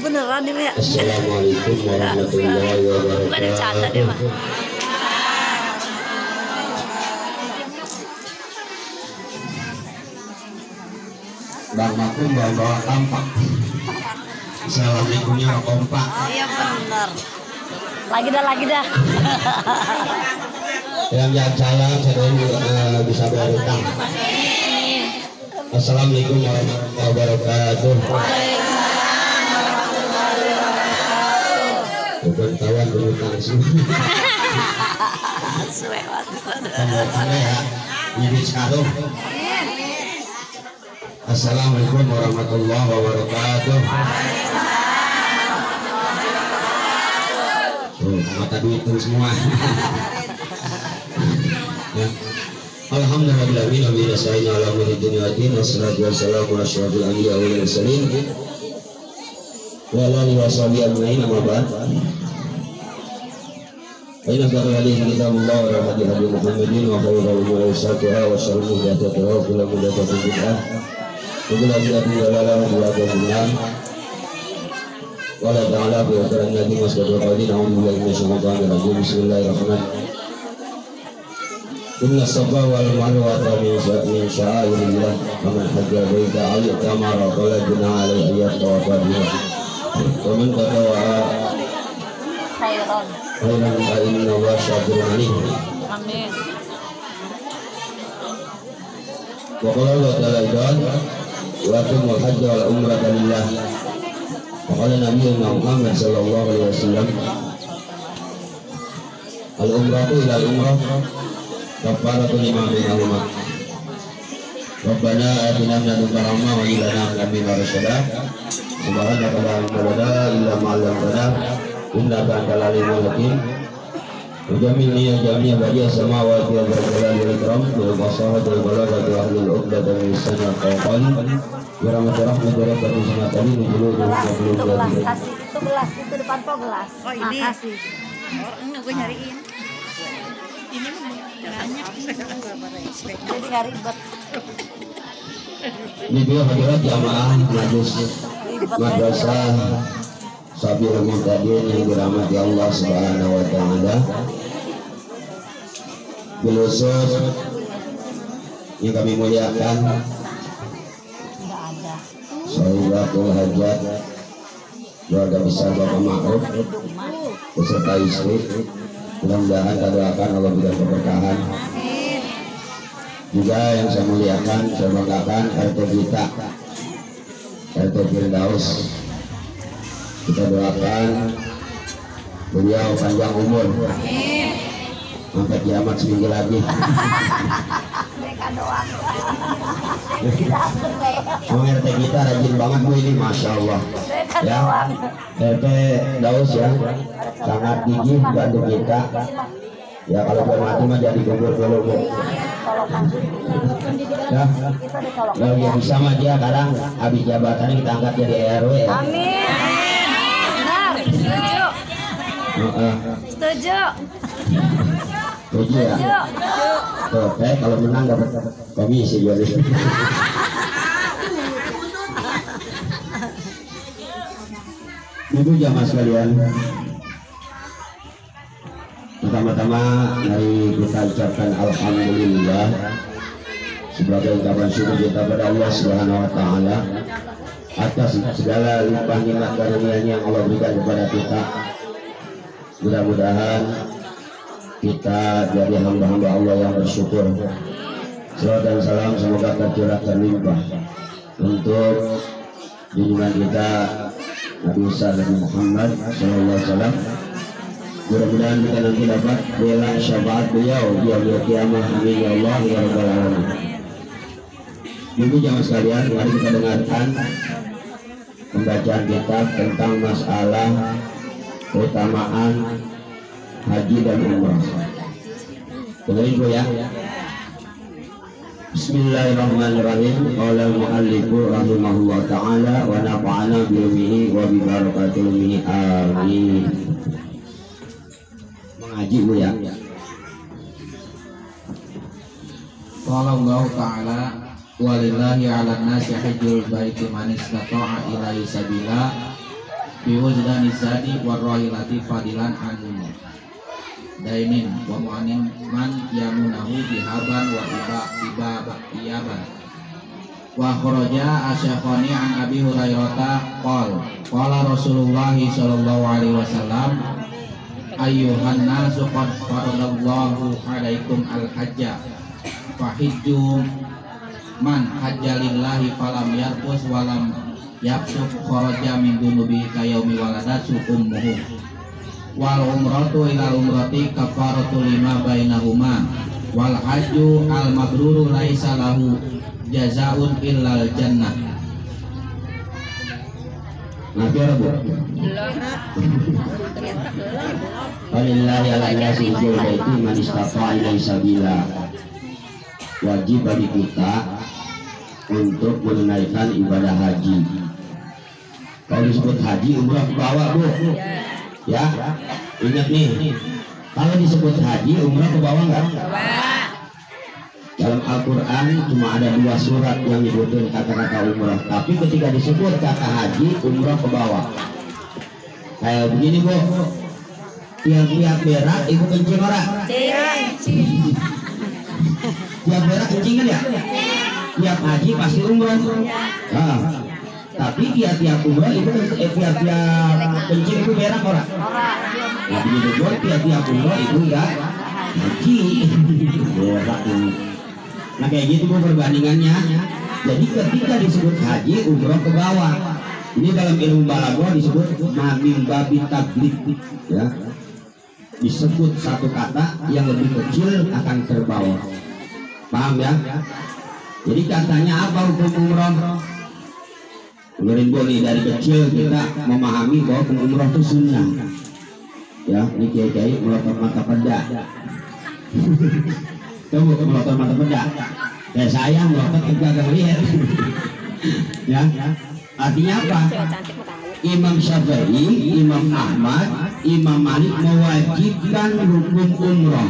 beneran ini ya. Assalamualaikum warahmatullahi Bukan bercanda deh mah. wabarakatuh. Bang Makum bawa tampak. Assalamualaikumnya kompak. Iya bener. Lagi dah. Yang jalan saya bisa bayar utang. Assalamualaikum warahmatullahi wabarakatuh. Bukan kawan berutang semua. Ya, ini sekarang. Assalamualaikum warahmatullahi wabarakatuh. Mata duit semua. Ya. Alhamdulillahirabbil alamin wassalatu wassalamu ala asyrofil anbiya'i wal mursalin wa ala alihi washabihi ajmain amma ba'd. Aina hadhihi kitabullah wa rahmatil hadi Muhammadin wa khairul umuri awsatuha wa syarrul muhdatsatiha wa kullu muhdatsatin bid'ah wa kullu bid'atin dhalalah wa kullu dhalalah wa la ta'ala bi akhirin nabi wassalatu qalin a'udzu billahi minasyaitonir rajim. Bismillahirrahmanirrahim. Inna safa wal marwa min sya'airillah faman hajja baita aw tamara fala junaha alayhi yatawafa biha wa man tatawwa'a khairan fa inna Allaha syakirun alim. Amin. Wa qala Allah ta'ala wa atimul hajja wal umrata lillah. Wa qala Nabiyyuna Muhammad sallallahu alaihi wasallam al umratu ila al umrah kafaratu lima bainahuma. Rabbana atina min ladunka rahmah wa hab lana min ladunka rasyada. Subhanaka la ilaha illa anta 'allamtana innaka antal alimul hakim. Ujamilni ya jami'a badiya samawati wal jalali wal ikram bil basarati wal balagati wa ahlul 'uqdatin min lisani qawli wa rahmatullahi wa barakatuh. Itu gelas itu depan po gelas. Oh ini. Makasih. Enggak gue nyariin. Ini banyak jadi nggak ribet. Ini dia hadirat jamaah majlis madrasah Sabilul Muhtadin yang dirahmati Allah Subhanahu wa taala. Bilusus yang kami muliakan Sahibatul Hajat, keluarga besar Bapak Ma'ruf beserta istri. Mudah-mudahan kita doakan Allah berikan keberkahan. Juga yang saya muliakan, saya banggakan RT kita, RT Firdaus. Kita doakan beliau panjang umur, sampai kiamat seminggu lagi. RT kita rajin banget bu ini, masya Allah. Ya, RT Daus ya, sangat gigih bantu kita. Ya kalau dia mati mah jadi kubur dulu bu. Ya, kalau dia bisa mah dia kadang habis jabatannya kita angkat jadi RW. Amin. Benar, setuju. Setuju. Setuju ya. Tuh, kalau menang dapat komisi juga. Ibu jamaah sekalian, pertama-tama mari kita ucapkan alhamdulillah sebagai ungkapan syukur kita pada Allah Subhanahu wa taala atas segala limpah nikmat karunia yang Allah berikan kepada kita. Mudah-mudahan kita jadi hamba-hamba Allah yang bersyukur. Salawat dan salam semoga tercurah terlimpah untuk junjungan kita Nabi besar Nabi Muhammad SAW. Mudah-mudahan kita nanti dapat bela syafaat beliau di hari kiamat. Amin ya Allah ya rabbal alamin. Ibu jamaah sekalian, mari kita dengarkan pembacaan kitab tentang masalah keutamaan haji dan umrah. Dengarin Bu ya. Bismillahirrahmanirrahim. Qala al-muallifu rahimahullah ta'ala wa nafa'ana bi ilmihi wa bi barakati ilmihi. Amin. Mengaji Bu ya. Qala Allah ta'ala walillahi 'alan nasi hajjul baiti man istata'a ilaihi sabila biwujdani zadi warrohilati fadilan anum dainin wa mu'anin man yamunahu bihaban wa iyaban wa kharaja asyakhani an Abi Hurairah qala Rasulullah sallallahu alaihi wasallam ayyuhan nasu qad faradallahu alaikum al-hajja fahijju man hajja lillahi falam yarfus walam yafsuk kharaja min dunubi kayaumi waladatu ummuhu wal umratu ila umrati kafaratu lima bainahuma wal hajju al mabruru laisa lahu jazaun illal jannah. Nabi Rabu. Walillahi ala nasi itu man istata'a ilaihi sabila. Wajib bagi kita untuk menunaikan ibadah haji. Kalau disebut haji umrah bawa bu, ya ingat nih. Kalau disebut haji umrah ke bawah nggak? Dalam Al-Quran cuma ada 2 surat yang nyebutin kata-kata umrah, tapi ketika disebut kata haji umrah ke bawah. Kayak begini bu, tiap berak ibu kencing orang. Tiap berak kencing kan ya? Tiap haji pasti umrah. Nah, tapi tiap umrah itu tiap kencing itu berak orang. Nah begitu bu, tiap umrah itu enggak haji. Berak. Nah kayak gitu bu perbandingannya. Jadi ketika disebut haji umroh ke bawah, ini dalam ilmu balaghah disebut mamim babi taglib, ya, disebut satu kata yang lebih kecil akan terbawa. Paham ya? Jadi katanya apa hukum umroh? Dengerin bu nih, dari kecil kita memahami bahwa umroh itu sunnah. Ya, ini kiai-kiai melotot mata peda. Coba melotot mata peda. Kayak saya melotot agak lihat. Ya, artinya apa? Imam Syafi'i, Imam Ahmad, Imam Malik mewajibkan hukum umroh.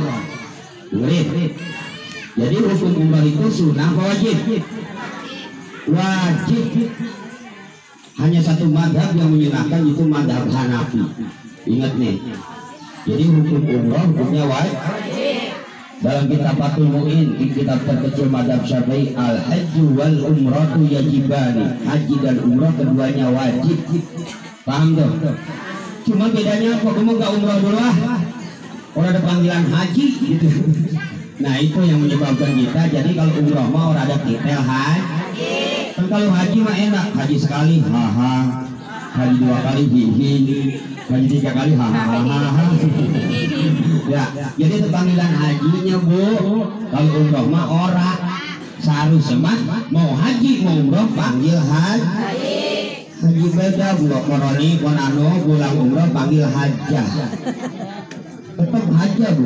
Dengerin. Jadi hukum umroh itu sunnah wajib. Wajib. Hanya satu madhab yang menyunahkan, itu madhab Hanafi. Ingat nih. Jadi hukum umroh hukumnya wajib. Dalam kitab Fathul Mu'in, di kitab terkecil madhab Syafi'i, al-hajju wal umratu yajibani. Haji dan umroh keduanya wajib. Paham tuh? Cuma bedanya apa? Kamu gak umroh dulu ah? Orang ada panggilan haji gitu. Nah itu yang menyebabkan kita. Jadi kalau umroh mah orang ada titel haji. Kan kalau haji mah enak. Haji sekali haha, haji 2 kali hihi, haji 3 kali hahaha. Ya, jadi itu panggilan hajinya bu. Kalau umroh mah orang seharusnya mah mau haji mau umroh panggil haji. Haji beda bu, koroni konano pulang umroh panggil hajah. Tetap hajah bu.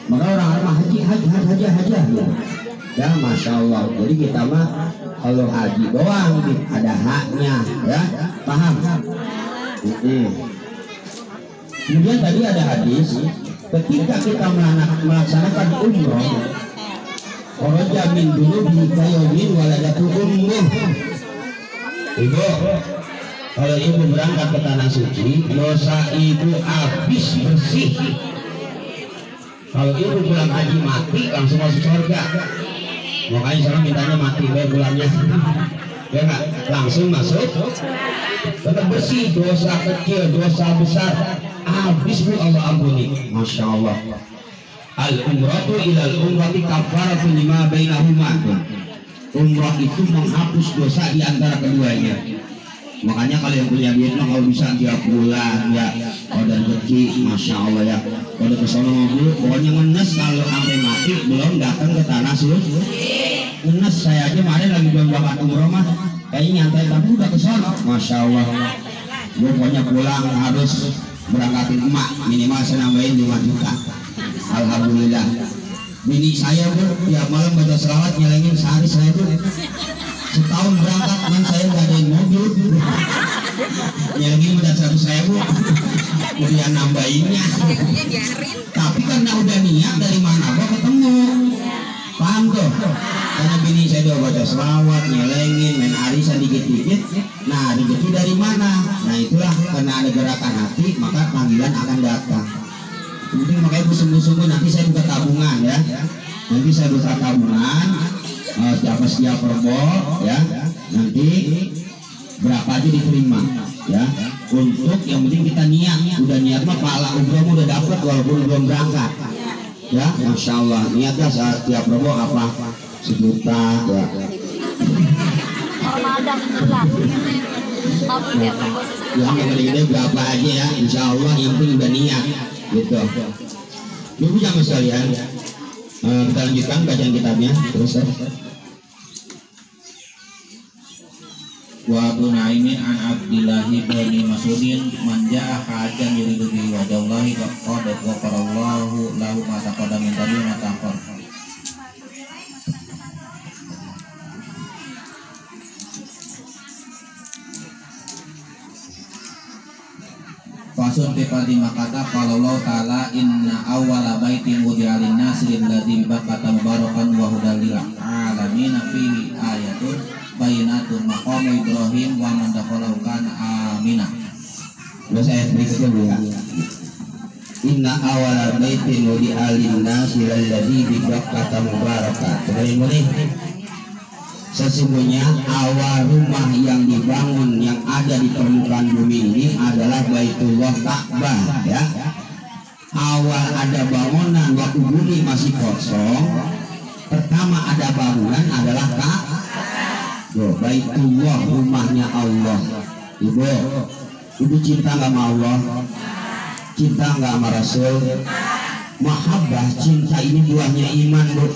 Maka orang-orang mah haji. Ya masya Allah. Jadi kita mah kalau haji doang ada haknya, ya paham? Kemudian tadi ada hadis. Ketika kita melaksanakan umroh, kharaja min dunubi kayamin waladatu ummuh. Ibu, kalau ibu berangkat ke tanah suci, dosa ibu habis bersih. Kalau ibu pulang haji mati, langsung masuk surga. Makanya sekarang mintanya mati bulannya, ya nggak? Langsung masuk, tetap bersih. Dosa kecil, dosa besar, habis bu Allah ampuni. Masya Allah. Al umratu ilal umrati kafaratu lima bainahuma. Umrah itu menghapus dosa di antara keduanya. Makanya kalau yang punya duit mah kalau bisa tiap bulan ya, kalau dari rezeki masya Allah ya. Kalau kesana mobil pokoknya ngenes, kalau sampai mati belum datang ke tanah suci. Ngenes, saya aja kemarin lagi belum berangkat umroh mah kayaknya nyantai, tapi udah kesana masya Allah. Gue pokoknya pulang harus berangkatin emak, minimal saya nambahin 5 juta. Alhamdulillah. Bini saya bu tiap malam baca selawat nyelengin sehari. Saya bu setahun berangkat kan saya nggak ada mobil. Nyelengin udah 100.000, kemudian nambahinnya. Tapi karena udah niat dari mana kok ketemu. Paham tuh? Karena bini saya udah baca selawat, nyelengin, main arisan dikit-dikit. Nah rezeki dari mana? Nah itulah karena ada gerakan hati maka panggilan akan datang. Kemudian makanya sungguh-sungguh nanti saya buka tabungan ya. Nanti saya buka tabungan setiap perbo ya. Nanti berapa aja diterima ya. Untuk yang penting kita niat, udah niat mah pahala umroh udah dapat walaupun belum berangkat. Ya, masya Allah niatnya saat tiap perbo apa 1 juta ya. Ramadan bulan. Yang gede-gede berapa aja ya, insya Allah yang penting udah niat gitu. Ibu jamaah sekalian, kita lanjutkan bacaan kitabnya terus. Wa Abu Naimin an Abdillah bin Mas'udin man jaa hajan yuridu bihi wajhallahi faqad ghafarallahu lahu ma taqaddama min dhanbihi wa ma ta'akhkhar. Fasun fi fadli makata qala Allah ta'ala inna awwala baitin wudi'a lin-nasi lilladzi bi Bakkata mubarakan wa hudal lil alamin fihi ayatun bayyinatun maqamu Ibrahim wa man dakhalahu kana aminah. Terus ayat berikutnya Bu ya. Inna awwala baitin wudi'a lin-nasi lilladzi bi Bakkata mubarakan. Boleh. Sesungguhnya awal rumah yang dibangun yang ada di permukaan bumi ini adalah Baitullah Ka'bah ya. Awal ada bangunan waktu bumi masih kosong, pertama ada bangunan adalah Ka'bah. Baitullah rumahnya Allah. Ibu cinta nggak sama Allah? Cinta nggak sama Rasul? Mahabbah cinta ini buahnya iman Bu.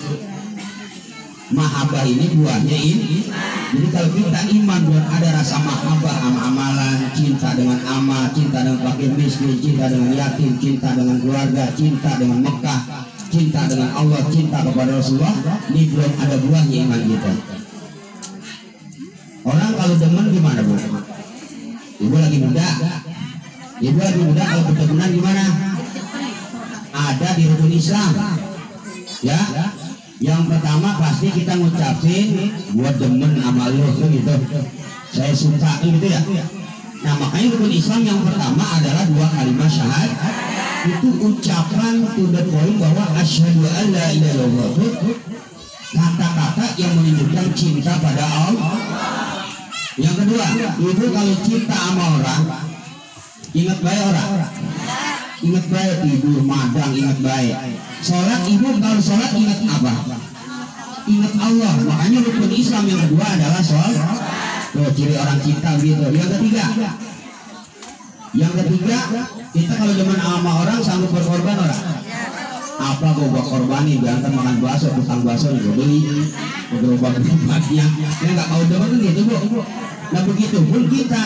Mahabbah ini buahnya ini. Jadi kalau kita iman buat ada rasa mahabbah sama amalan, cinta dengan amal, cinta dengan fakir miskin, cinta dengan yatim, cinta dengan keluarga, cinta dengan Mekah, cinta dengan Allah, cinta kepada Rasulullah, ini belum ada buahnya iman kita. Orang kalau demen gimana Bu? Ibu lagi muda. Ibu lagi muda kalau bertemuan gimana? Ada di rukun Islam. Ya. Yang pertama pasti kita ngucapin buat demen sama lu gitu. Saya suka gitu ya. Nah makanya rukun Islam yang pertama adalah 2 kalimat syahadat. Itu ucapan to the point bahwa asyhadu an la ilaha illallah. Kata-kata yang menunjukkan cinta pada Allah. Yang kedua, ibu kalau cinta sama orang, ingat baik orang. Ingat baik tidur madang, ingat baik. Sholat ibu kalau sholat ingat apa? Ingat Allah. Makanya rukun Islam yang kedua adalah sholat. Tuh ciri orang cinta gitu. Yang ketiga kita kalau demen sama orang sanggup berkorban orang. Apa gua korbani diantar makan bakso, tukang bakso juga beli. Gerobak-gerobaknya. Ya nggak mau demen gitu Bu. Nah begitu pun kita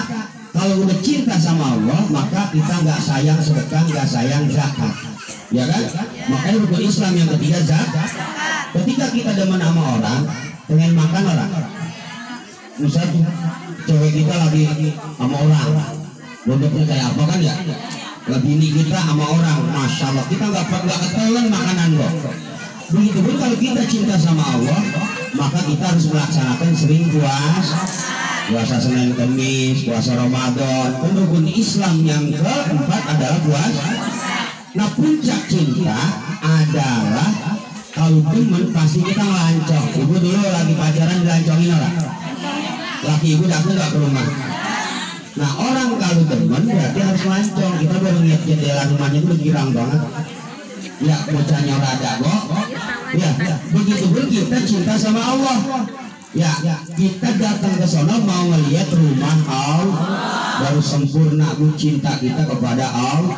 kalau udah cinta sama Allah maka kita nggak sayang sedekah, nggak sayang zakat. Ya kan? Makanya rukun Islam yang ketiga zakat. Ketika kita demen sama orang, pengen makan orang. Misalnya cewek kita lagi sama orang, bondoknya kayak apa kan ya? Bini kita sama orang, masya Allah kita nggak ketelan makanan kok. Begitupun kalau kita cinta sama Allah, maka kita harus melaksanakan sering puasa Senin Kamis, puasa Ramadan. Rukun Islam yang keempat adalah puasa. Nah puncak cinta adalah kalau demen pasti kita ngelancong. Ibu dulu lagi pacaran dilancongin orang. Laki ibu datang nggak ke rumah. Nah orang kalau demen berarti harus lancong. Kita baru lihat jendela rumahnya itu girang banget. Ya bocahnya rada kok. Ya begitu pun kita cinta sama Allah. Ya kita datang ke sana mau melihat rumah Allah. Baru sempurna bu cinta kita kepada Allah.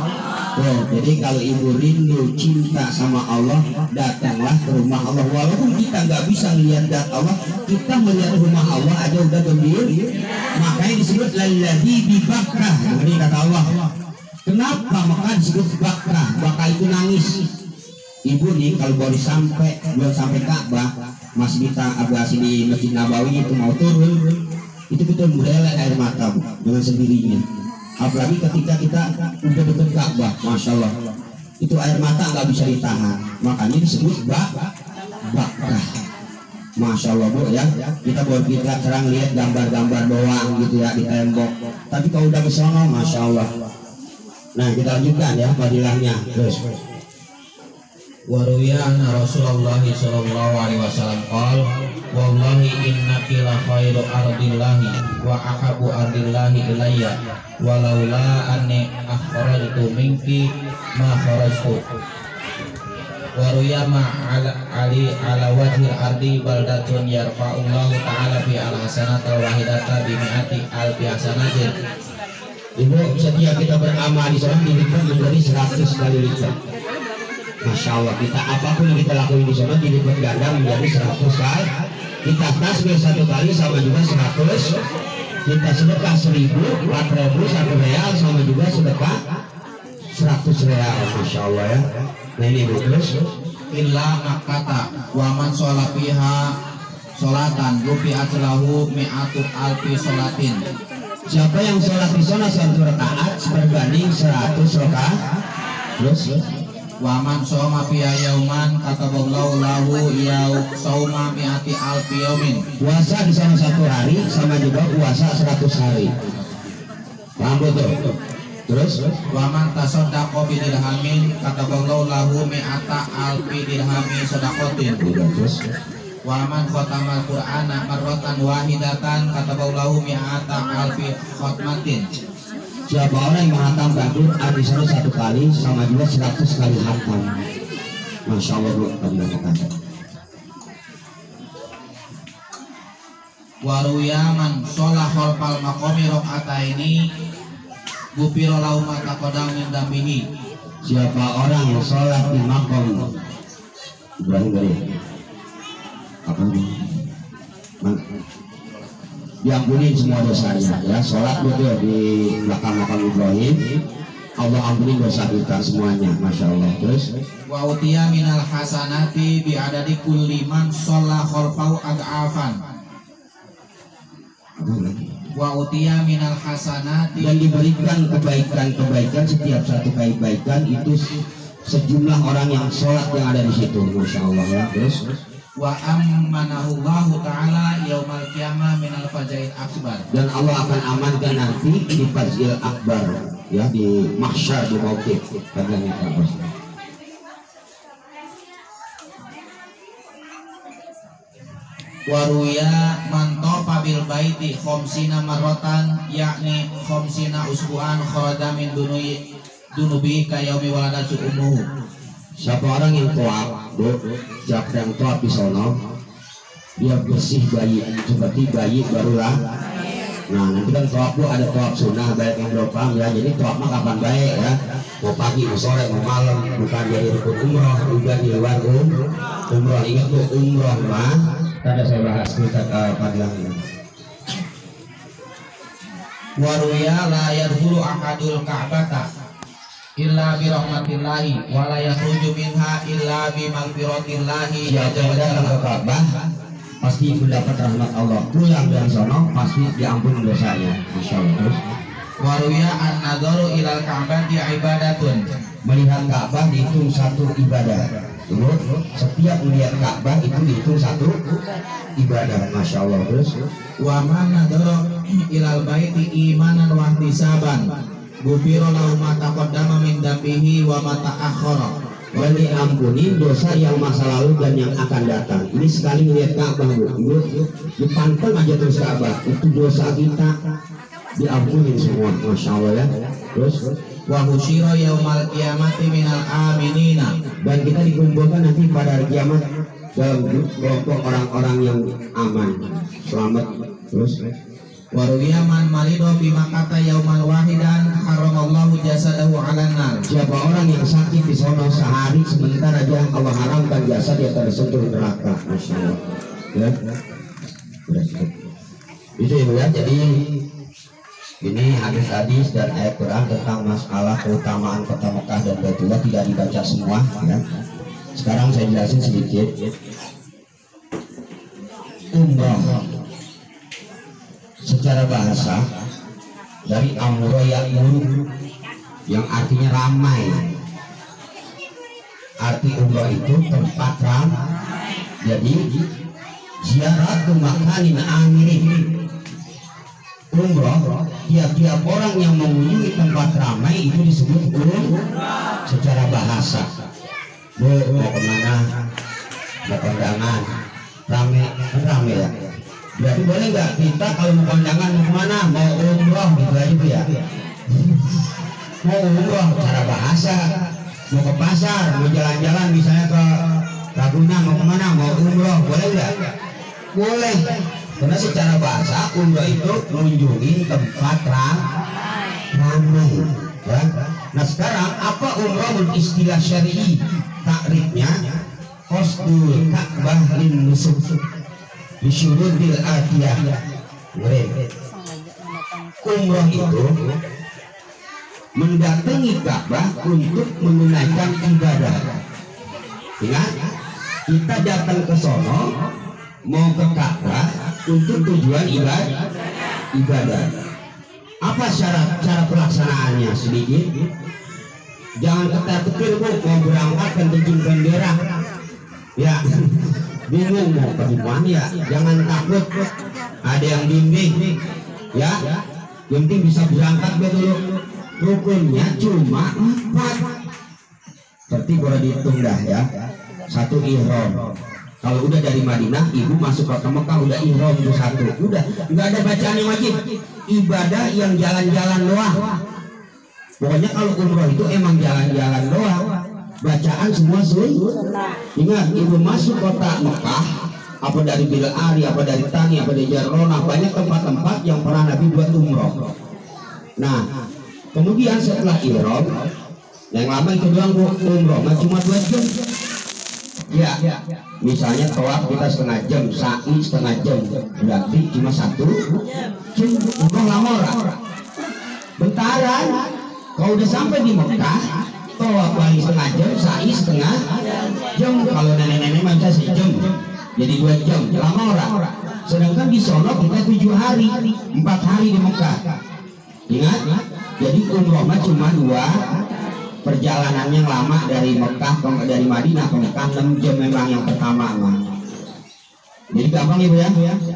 Jadi kalau ibu rindu cinta sama Allah, datanglah ke rumah Allah. Walaupun kita nggak bisa lihat dat Allah, kita melihat rumah Allah aja udah gembira. Makanya disebut lalladzi bi Bakkah. Ini kata Allah. Kenapa maka disebut Bakkah? Bakkah itu nangis. Ibu nih kalau baru belum sampai Ka'bah, masih kita abasi di Masjid Nabawi itu mau turun, itu betul mulai air mata Bu, dengan sendirinya. Apalagi ketika kita udah dekat Ka'bah, masya Allah, itu air mata nggak bisa ditahan. Makanya disebut Bakkah. Masya Allah Bu ya, kita buat kita serang lihat gambar-gambar doang gitu ya di tembok, tapi kalau udah kesana Masya Allah. Nah kita lanjutkan ya fadilahnya terus. Waruya anna Rasulullah sallallahu alaihi wasallam qala wallahi innaki la khairu ardillahi wa ahabu ardillahi ilayya walaula anni akhrajtu minki ma kharajtu. Waruya ma ala wajhil ardi baldatun yarfa'ullahu ta'ala fi al-hasanata wahidata bi mi'ati alfi hasanatin. Ibu, setiap kita beramal di sana dilipat menjadi 100 kali lipat. Masya Allah, kita apapun yang kita lakukan di sana dilipat ganda menjadi 100 kali. Kita tasbih 1 kali sama juga 100. Kita sedekah 1000, 4000, 1 real sama juga sedekah 100 real. Masya Allah ya. Nah ini Bu terus. Illa makata wa man sholat fiha sholatan rufi'at lahu mi'atu alfi sholatin. Siapa yang sholat di sana 1 rakaat berbanding 100 rakaat. Terus Wa man shoma fiha yauman kataballahu lahu sauma mi'ati alfi yaumin. puasa di sana 1 hari sama juga puasa 100 hari. Paham betul? Terus Wa man tasaddaqa bi dirhamin kataballahu lahu mi'ata alfi dirhami shadaqatin. terus Wa man khatamal qur'ana marratan wahidatan kataballahu mi'ata alfi khatmatin. siapa orang yang menghatamkan Quran di sana 1 kali sama juga 100 kali hatam. Masya Allah Bu, Waruya man sholah khalfal maqami rakaataini gufira lahu ma taqaddama min dambihi. siapa orang yang sholat di makom Ibrahim dari apa ini? Diampuni semua dosanya ya, sholat betul di belakang makam Ibrahim, Allah ampuni dosa kita semuanya. Masya Allah. Terus Wa utiya minal hasanati bi adadi kulli man sholah khalfahu ad'afan. Wa utiya minal hasanati dan diberikan kebaikan-kebaikan, setiap satu kebaikan itu sejumlah orang yang sholat yang ada di situ. Masya Allah ya. Terus wa ammanahullahu ta'ala yaumal qiyamah minal fajail akbar. dan Allah akan amankan nanti di Fazil Akbar ya, di mahsyar, di mauqif katanya Ka'bah. Waruya man tofa bil baiti khamsina marratan yakni khamsina usbu'an kharaja min dunubi ka yaumi waladatu ummuhu. Siapa orang yang toab, siapa yang toab di sono, dia bersih bayi seperti bayi barulah. Nah nanti kan toab itu ada toab sunnah, baik yang belum paham ya. Jadi toab mah kapan baik ya, mau pagi, mau sore, mau malam, bukan jadi rukun umroh, juga di luar umroh. Ingat tuh umroh mah, tadi saya bahas kita padilang. Waruya la yadkhulu ahadul ka'bata illa bi rahmatillahi wa la yakhruju minha illa bi maghfiratillahi. Siapa yang datang ke Ka'bah pasti mendapat rahmat Allah, pulang dari sono pasti diampuni dosanya. Masya Allah. Terus Waruya an-nadharu ilal ka'bati ibadatun. melihat Ka'bah dihitung 1 ibadah. Dulu setiap melihat Ka'bah itu dihitung 1 ibadah. Masya Allah. Terus Wa man nadhara ilal baiti imanan wa ihtisaban gufira lahu ma taqaddama min dambihi wa ma ta'akhkhara. dan diampuni dosa yang masa lalu dan yang akan datang. Ini sekali melihat Ka'bah Bu, dipanteng aja terus Ka'bah, itu dosa kita diampuni semua. Masya Allah ya. Terus Wa husyira yaumal qiyamati minal aminina. dan kita dikumpulkan nanti pada hari kiamat dalam kelompok orang-orang yang aman, selamat. Terus Waruya man marido bima kata yaumal wahidan haramallahu jasadahu 'alan nar. siapa orang yang sakit di sono sehari sebentar aja Allah haramkan jasad dia tersentuh neraka. Masya Allah ya. Itu Ibu ya. Jadi ini hadis-hadis dan ayat Quran tentang masalah keutamaan kota Mekah dan Baitullah tidak dibaca semua ya. Sekarang saya jelasin sedikit. Umrah secara bahasa dari amro ya'muru yang artinya ramai. Arti umrah itu tempat ramai. Jadi ziaratu makanin amirin. Umroh, tiap-tiap orang yang mengunjungi tempat ramai itu disebut umroh secara bahasa. Bu, mau kemana? Mau kondangan, rame ya. Berarti boleh nggak kita kalau mau kondangan mau kemana? Mau umroh gitu aja Bu ya. Mau umroh secara bahasa, mau ke pasar, mau jalan-jalan misalnya ke Ragunan, mau kemana? Mau umroh, boleh nggak? Boleh. Karena secara bahasa umroh itu mengunjungi tempat ramai, ya. Nah sekarang apa umroh istilah syar'i? Takrifnya qasdul Ka'bah lin nusuk bisyurudil atiyah. Umroh itu mendatangi Ka'bah untuk menunaikan ibadah. Ingat, kita datang ke sono mau ke Ka'bah untuk tujuan ibadah. Apa syarat cara pelaksanaannya sedikit? Jangan ketar-ketir Bu, mau berangkat kan bikin bendera. Ya, bingung mau ke mana ya? Jangan takut, ada yang bimbing. Ya, yang penting bisa berangkat dulu. Rukunnya cuma 4. Seperti boleh dihitung dah ya. 1 ihram. Kalau udah dari Madinah, ibu masuk ke Mekah udah ihram itu 1. Udah, nggak ada bacaan yang wajib. Ibadah yang jalan-jalan doang. Pokoknya kalau umroh itu emang jalan-jalan doang. Bacaan semua sunnah. Ingat, ibu masuk kota Mekah, apa dari Bil Ari, apa dari Tani, apa dari Jarrona, banyak tempat-tempat yang pernah Nabi buat umroh. Nah, kemudian setelah ihram, yang lama itu doang umroh, cuma 2 jam. Ya, misalnya tawaf kita setengah jam, sa'i setengah jam, berarti cuma 1 jam. Umroh lama orang. Bentaran. Kalau udah sampai di Mekah, tawaf paling setengah jam, sa'i setengah jam. Kalau nenek-nenek mah bisa sejam, jadi 2 jam. Lama orang. Sedangkan di sono kita 7 hari, 4 hari di Mekah. Ingat, jadi umroh mah cuma 2. Perjalanannya lama dari Mekah dari Madinah ke Mekah 6 jam memang yang pertama mah. Jadi gampang ibu ya,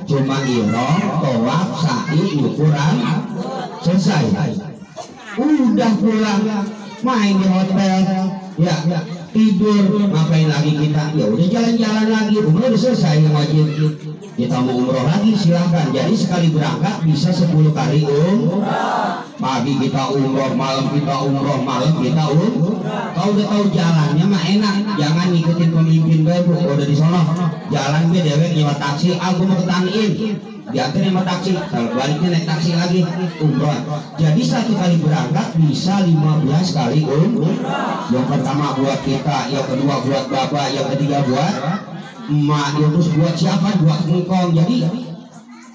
cuma ihram, tawaf, sa'i, ukuran, selesai. Udah pulang, main di hotel, ya tidur, ngapain lagi kita? Ya udah jalan-jalan lagi, umroh udah selesai yang wajib. Kita mau umroh lagi silahkan. Jadi sekali berangkat bisa 10 kali umroh. Pagi kita umroh, malam kita umroh, malam kita umroh. Kau udah tahu jalannya mah enak, jangan ngikutin pemimpin baru. Udah di sono, jalan gue dewek nyewa taksi, aku mau ke Tan'in, diantar sama taksi, kalau baliknya naik taksi lagi umroh. Jadi 1 kali berangkat bisa 15 kali umroh. Yang pertama buat kita, yang kedua buat bapak, yang ketiga buat emak, yang terus buat siapa? Buat engkong. Jadi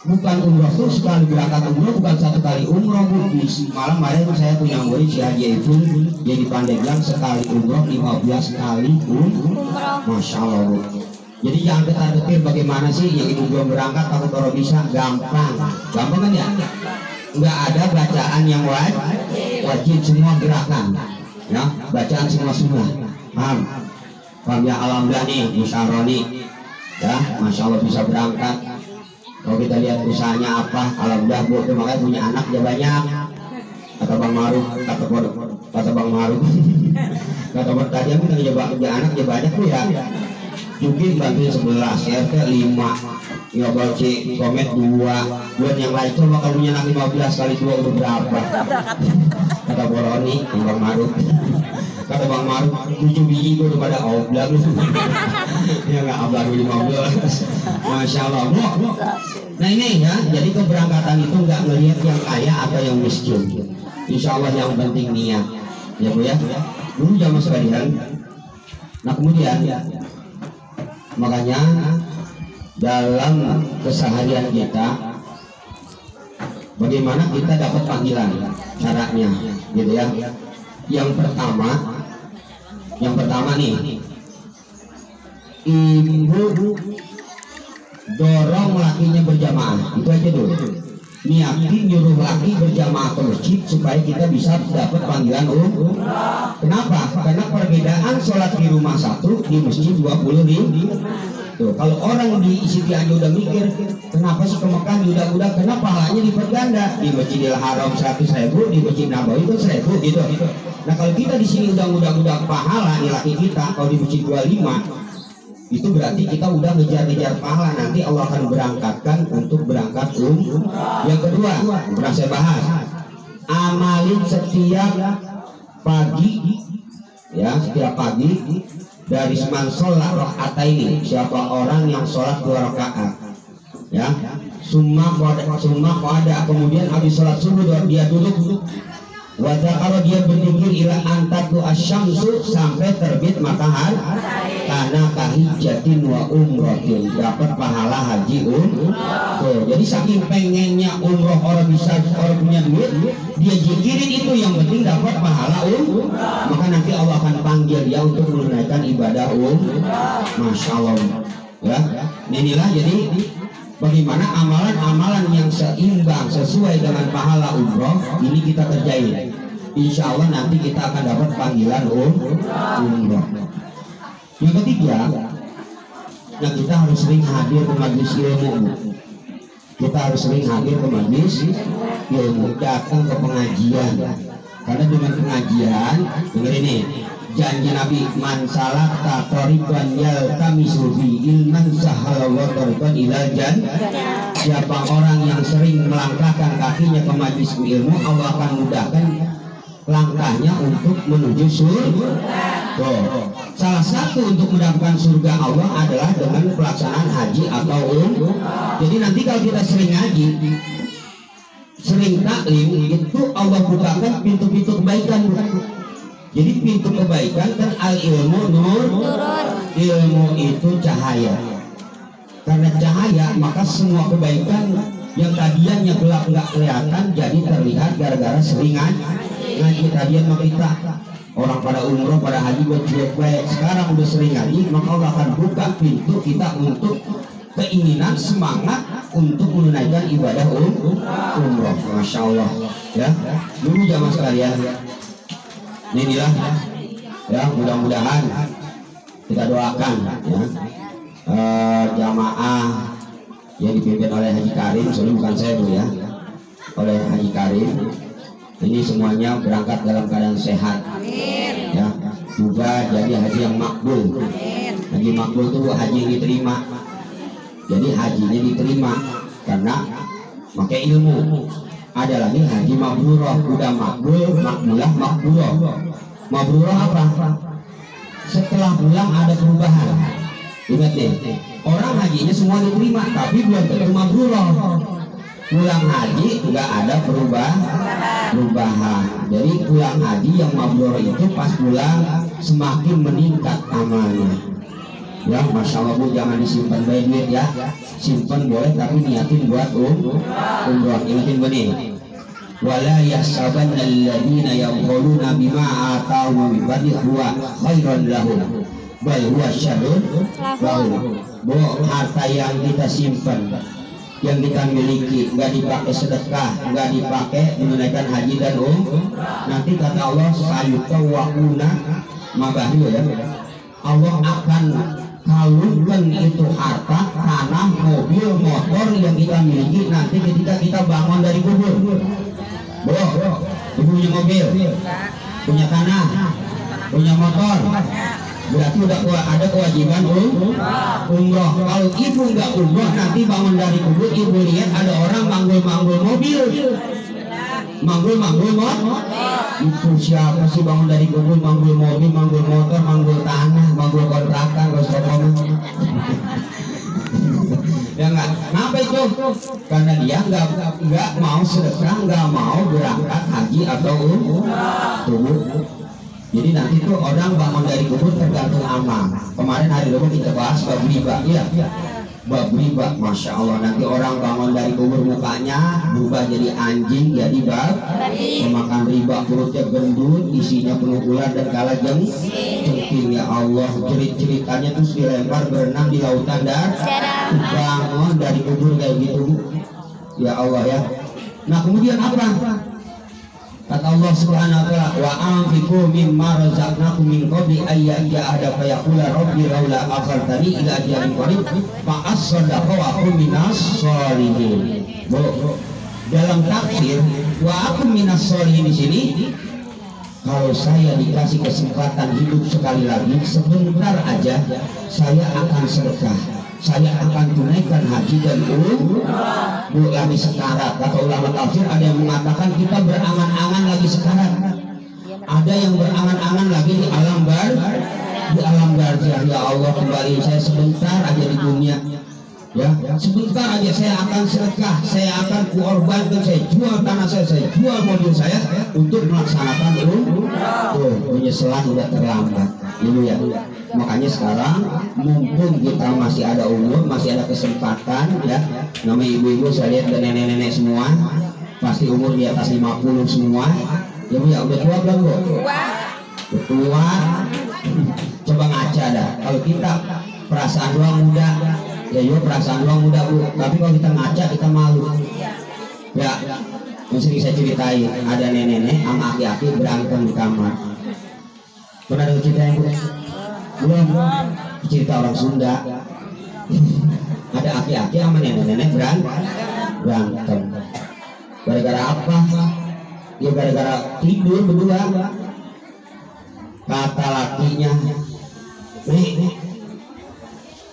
bukan umroh tuh sekali berangkat umroh, bukan 1 kali umroh Bu. Malam kemarin saya punya murid si Haji Ifun, dia di Pandeglang sekali umroh 15 kali umroh. Masya Allah Bu. Jadi jangan ketar-ketir bagaimana sih yang ibu belum berangkat takut kalau bisa. Gampang kan ya? Nggak ada bacaan yang wajib, semua gerakan ya, bacaan semua sunnah. Paham ya? Alhamdulillah nih Musaroni ya, Masya Allah bisa berangkat. Kalau kita lihat usahanya apa, alhamdulillah Bu, itu makanya punya anak dia banyak. Kata Bang Maruf, kata Bang Maruf, kata Bang tadi aku punya anak dia banyak Bu ya. Mungkin bantuin 11, RT 5, Nyobol C, Komet 2, buat yang lain coba kalau punya anak 15 kali 2 udah berapa? Kata Boroni, Bang Maruf. Kata Bang Maruf, 7 biji gue udah pada oblag. Ya nggak oblag 15. Masya Allah Bu. Nah ini ya, jadi keberangkatan itu nggak ngelihat yang kaya atau yang miskin. Insya Allah yang penting niat ya Bu ya. Dulu jamaah sekalian. Nah kemudian makanya dalam keseharian kita bagaimana kita dapat panggilan, caranya gitu ya. Yang pertama nih, ibu dorong lakinya berjamaah, itu aja dulu. Niatin nyuruh laki berjamaah ke masjid supaya kita bisa dapat panggilan Kenapa? Karena perbedaan sholat di rumah 1, di masjid 20 ribu. Tuh, kalau orang di Siti aja udah mikir, kenapa sih ke Mekah udah kenapa pahalanya lipat ganda? Di Masjidil Haram 100.000, di Masjid Nabawi itu 1.000 gitu. Nah kalau kita di sini udah pahala nilai kita, kalau di Masjid 25 itu berarti kita udah ngejar pahala. Nanti Allah akan berangkatkan untuk berangkat Yang kedua, pernah saya bahas, amalin setiap pagi, ya setiap pagi dari man sholat rakaataini, siapa orang yang sholat 2 rakaat, ya summa qada, kemudian habis sholat subuh dia duduk. Wajah kalau dia berzikir ila antatu asyamsu, sampai terbit matahari, karena kahijatin wa umrohin, dapat pahala haji Tuh, jadi saking pengennya umroh, orang punya duit, dia zikirin itu, yang penting dapat pahala maka nanti Allah akan panggil dia untuk menunaikan ibadah Masya Allah, ya. Inilah jadi bagaimana amalan-amalan yang seimbang sesuai dengan pahala umroh ini kita kerjain. Insya Allah nanti kita akan dapat panggilan umroh. Yang ketiga, yang kita harus sering hadir ke majelis ilmu. Kita harus sering hadir ke majelis ilmu, datang ke pengajian. Karena dengan pengajian, dengar ini, janji Nabi, man salaka tariqan yaltamisu fi ilman sahalallahu tariqan ilal jannah. Siapa orang yang sering melangkahkan kakinya ke majelis ilmu, Allah akan mudahkan langkahnya untuk menuju surga. Salah satu untuk mendapatkan surga Allah adalah dengan pelaksanaan haji atau Jadi nanti kalau kita sering haji, sering taklim, itu Allah bukakan pintu-pintu kebaikan. Jadi pintu kebaikan kan al ilmu nur, ilmu itu cahaya. Karena cahaya maka semua kebaikan yang tadiannya gelap nggak kelihatan jadi terlihat gara-gara sering ngaji. Tadian mah kita orang pada umroh, pada haji buat baik, sekarang udah sering ngaji, maka Allah akan buka pintu kita untuk keinginan, semangat untuk menunaikan ibadah umroh. Masya Allah, ya. Dulu jamaah sekalian, inilah ya, mudah-mudahan kita doakan ya, jamaah yang dipimpin oleh Haji Karim, soalnya bukan saya dulu ya, oleh Haji Karim, ini semuanya berangkat dalam keadaan sehat ya, juga jadi haji yang makbul. Haji makbul itu haji yang diterima, jadi hajinya diterima karena pakai ilmu. Ada lagi haji mabrurah, udah makbul, makbulah, makburah. Mabrurah apa? Setelah pulang ada perubahan. Ingat nih, orang hajinya semua diterima tapi belum tentu mabrurah. Pulang haji nggak ada perubahan. Jadi pulang haji yang mabrurah itu pas pulang semakin meningkat amalnya. Ya, Masya Allah Bu, jangan disimpan baik duit ya, simpan boleh tapi niatin buat umroh. Ingatin benih, wala yahsabanna alladziina yabkhuluna bima ataahum min fadlihi huwa khairan lahum bal huwa syarrun lahum. Bu, harta yang kita simpan, yang kita miliki, nggak dipakai sedekah, nggak dipakai menunaikan haji dan nanti kata Allah sayutawwauna mabahiu ya, Allah akan kalungkan itu harta, tanah, mobil, motor yang kita miliki nanti ketika kita bangun dari kubur. Bro, ibu punya mobil, punya tanah, punya motor, berarti udah ada kewajiban umroh. Kalau ibu nggak umroh, nanti bangun dari kubur ibu lihat ada orang manggul-manggul mobil, manggul motor. Itu siapa sih bangun dari kubur manggul mobil, manggul motor, manggul tanah, manggul kontrakan, ya nggak? Kenapa itu? Karena dia nggak mau sedekah, nggak mau berangkat haji atau umroh. Jadi nanti tuh orang bangun dari kubur tergantung amal. Kemarin hari Rabu kita bahas bab riba, ya. Bab riba, Masya Allah, nanti orang bangun dari kubur mukanya berubah jadi anjing, jadi memakan riba, perutnya gendut, isinya penuh ular dan kalajengking. Ya Allah, ceritanya terus dilempar berenang di lautan darah, bangun dari kubur kayak gitu, ya Allah ya. Nah kemudian apa? Kata Allah Subhanahu wa taala, wa anfiqu mimma razaqnakum min qabli ayya ahada fa yaqula rabbi laula akhartani ila ajalin qarib fa asaddaqa wa akum minas sholihin. Dalam tafsir wa akum minas sholihin di sini, kalau saya dikasih kesempatan hidup sekali lagi, sebentar aja saya akan sedekah, saya akan tunaikan haji dan umrah. Bu, lagi sekarat. Kata ulama tafsir, ada yang mengatakan kita berangan-angan lagi sekarat, ada yang berangan-angan lagi di alam barzah. Ya Allah, kembali saya sebentar aja di dunia, ya sebentar aja saya akan sedekah, saya akan korbankan, saya jual tanah saya jual mobil saya untuk melaksanakan umrah. Tuh, penyesalan udah terlambat. Ini ya. Makanya sekarang mumpung kita masih ada umur, masih ada kesempatan, ya. Nama ibu-ibu saya lihat dan nenek-nenek semua pasti umur di atas 50 semua. Ya Bu, ya udah tua belum Bu? Tua. Coba ngaca dah. Kalau kita perasaan doang muda, ya yo perasaan doang muda Bu. Tapi kalau kita ngaca kita malu. Ya, mesti saya ceritain, ada nenek-nenek sama aki-aki berantem di kamar. Pernah dengar cerita yang belum? Cerita orang Sunda. Ada aki-aki sama nenek-nenek berantem. Gara-gara apa? Ya gara-gara tidur berdua. Kata lakinya, nih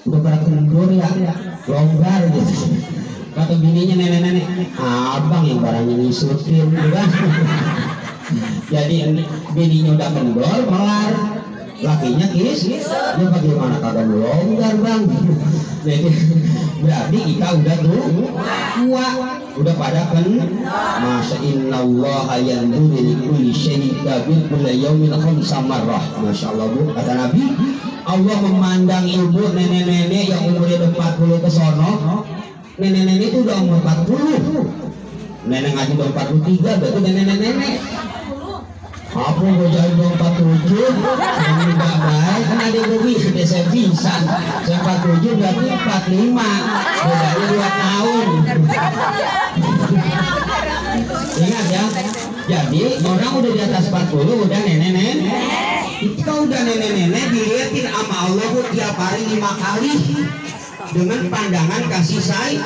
udah pada kendur ya, longgar gitu. Kata bininya, nenek-nenek, abang yang barangnya ngisutin, kan? Jadi bininya udah kendor, melar, lakinya kis, ya bagaimana kagak longgar bang? Jadi berarti kita udah tua, udah pada kan? Masya innallaha yanzuru li kulli syai'in kabir kulla yaumin khamsa marrah. Masya Allah Bu, kata Nabi, Allah memandang ibu nenek-nenek yang umurnya 40 ke sono. Nenek-nenek itu udah umur 40, nenek ngaji udah 43, berarti nenek-nenek. Apa gue jadi 47, yang tidak baik, kan ada gue saya bisa, saya 47 berarti 45, bedanya 2 tahun. Ingat ya, jadi orang udah di atas 40 udah nenek-nenek. Kita udah nenek-nenek dilihatin sama Allah tiap hari 5 kali dengan pandangan kasih sayang.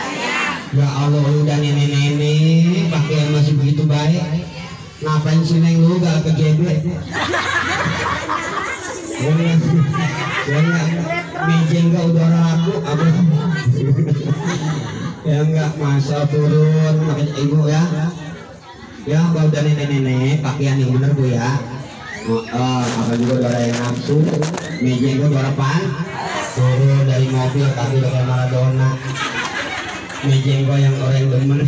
Ya Allah, udah nenek-nenek pakai masih begitu baik. Ngapain sih neng lu gak ke JB? Ya meja enggak udah laku apa? Ya enggak, masa turun makanya ibu ya. Ya kalau udah nenek-nenek pakaian yang bener Bu ya. Apa juga udah yang nafsu. Meja enggak udah apaan? Turun dari mobil kaki udah kayak Maradona. Mejenggo yang orang demen,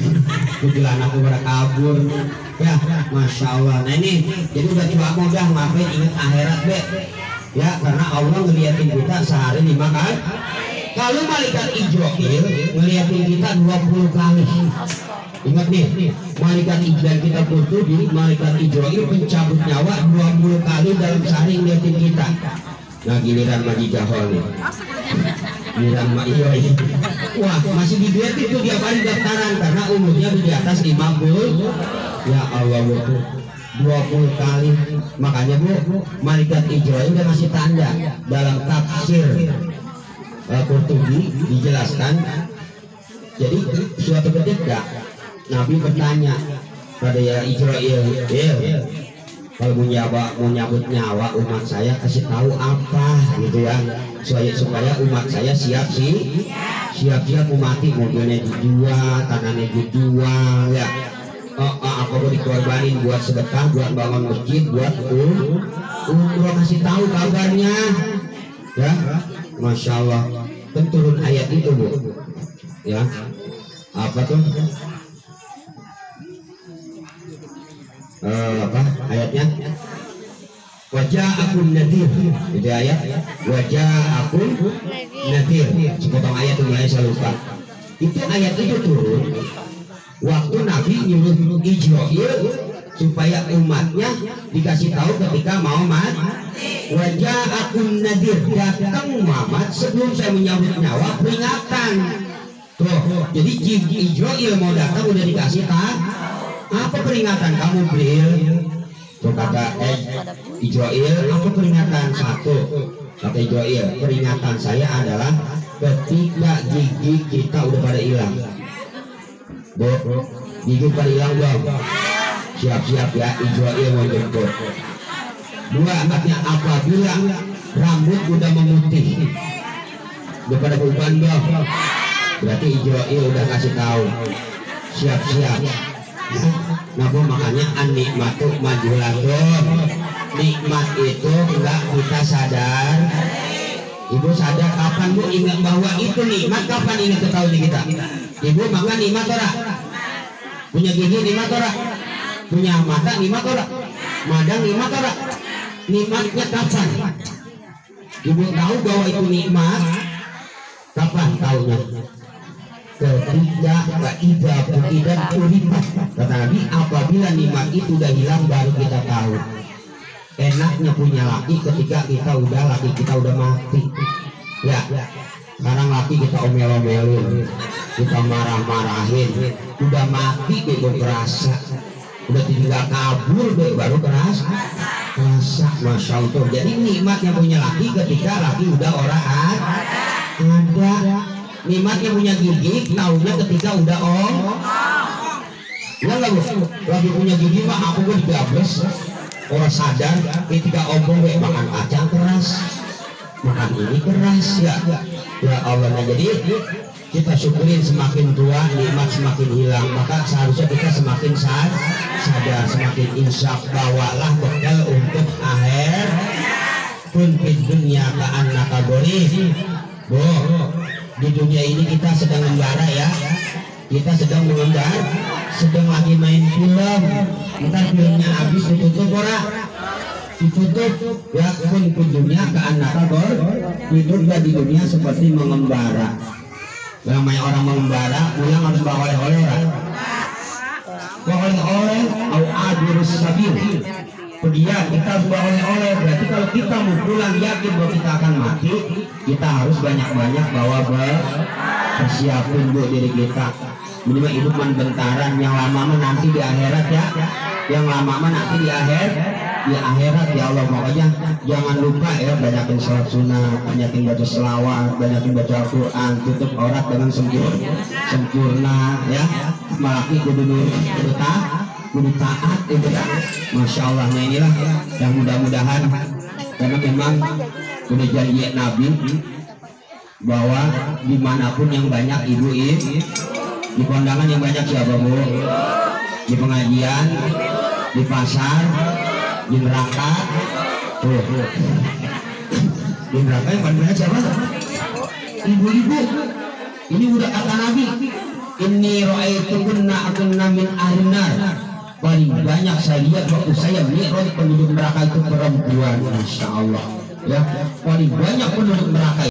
kucil anakku pada kabur, ya, masya Allah. Nah ini, jadi udah tua muda, ngapain ingat akhirat be, ya, karena Allah ngeliatin kita sehari 5 kali. Kalau malaikat Ijroil ngeliatin kita 20 kali. Ingat nih, malaikat Ijroil kita butuh di malaikat Ijroil pencabut nyawa 20 kali dalam sehari ngeliatin kita. Nah giliran Maji Jahol nih. Iya. Wah, masih diduet itu dia hari daftaran karena umurnya di atas 50. Ya Allah Bu, 20 kali. Makanya Bu, malaikat Ijroil udah ngasih tanda dalam tafsir Qurtubi dijelaskan. Jadi suatu ketika Nabi bertanya pada ya Ijroil, kalau mau nyabut nyawa umat saya kasih tahu apa gitu ya, supaya umat saya siap-siap mau mati, mobilnya dijual, tanahnya dijual ya, apa mau dikorbanin buat sedekah, buat bangun masjid, buat umroh, kasih tahu kabarnya ya. Masya Allah, kan turun ayat itu Bu ya, apa tuh apa ayatnya, wajah akun nadir, itu ayat wajah akun nadir, sepotong ayat itu mulai saya lupa. Itu ayat itu turun waktu Nabi nyuruh Ijroil supaya umatnya dikasih tahu ketika mau mati. Wajah akun nadir, datang Muhammad sebelum saya menyambut nyawa, peringatan. Tuh, jadi Ijroil mau datang udah dikasih tahu. Apa peringatan kamu, Bril? Tuh kata Ijoil, apa peringatan? Satu, kata Ijoil, peringatan saya adalah ketika gigi kita udah pada hilang. Bu, gigi pada hilang belum? Siap-siap ya, Ijoil mau jemput. Dua, katanya apabila rambut udah memutih, udah pada perubahan belum? Berarti Ijoil udah kasih tahu. Siap-siap. Nah, Bu, makanya an-nikmatu majulatun. Nikmat itu enggak kita sadar. Ibu sadar kapan, Bu, ingat bahwa itu nikmat? Kapan ingat ketahui kita? Ibu makan nikmat ora? Punya gigi nikmat ora? Punya mata nikmat ora? Madang nikmat ora? Nikmatnya kapan? Ibu tahu bahwa itu nikmat? Kapan tahunya? Ketika tidak puripat. Kata Nabi, apabila nikmat itu udah hilang baru kita tahu. Enaknya punya laki ketika laki kita udah mati. Ya, sekarang laki kita omel-omelin, kita marah-marahin, udah mati baru kerasa, udah tinggal kabur baru kerasa. Masya Allah. Jadi nikmatnya punya laki ketika laki udah orang ada. Nikmatnya punya gigi tahunya ketika udah ya nggak, Bu? Lagi punya gigi mah aku gue digables orang sadar ketika omong makan kacang keras, makan ini keras ya Allah. Nah, jadi kita syukurin semakin tua nikmat semakin hilang, maka seharusnya kita semakin sadar, semakin insaf, bawalah bekal untuk akhir pun di dunia kaan nakagori. Bu, di dunia ini kita sedang membara ya, kita sedang mengembara, sedang lagi main film. Kita filmnya habis ditutup ora? Ditutup ya, pun dunia kaan nakagori. Hidup di dunia seperti mengembara. Namanya orang mengembara pulang harus bawa oleh-oleh ora? Bawa oleh-oleh au adirus sabil. Kemudian kita harus bawa oleh-oleh. Berarti kalau kita mau pulang yakin bahwa kita akan mati, kita harus banyak-banyak bawa persiapin, Bu, diri kita. Minimal hidup bentaran, yang lama nanti di akhirat ya. Yang lama nanti di akhirat ya Allah. Makanya jangan lupa ya, banyakin sholat sunnah, banyakin baca selawat, banyakin baca Al-Quran, tutup aurat dengan sempurna ya. Malaki kudu taat itu ya. Masya Allah. Nah, inilah yang mudah-mudahan, karena memang udah janji Nabi bahwa dimanapun yang banyak ibu di kondangan yang banyak siapa, Bu? Di pengajian, di pasar, di neraka. Di neraka yang paling banyak siapa? Ibu-ibu. Ini udah kata Nabi, inni ra'aitukunna akunna min ahli nar. Paling banyak saya lihat waktu saya mi'raj penduduk neraka itu perempuan. Masya Allah ya, paling banyak penduduk neraka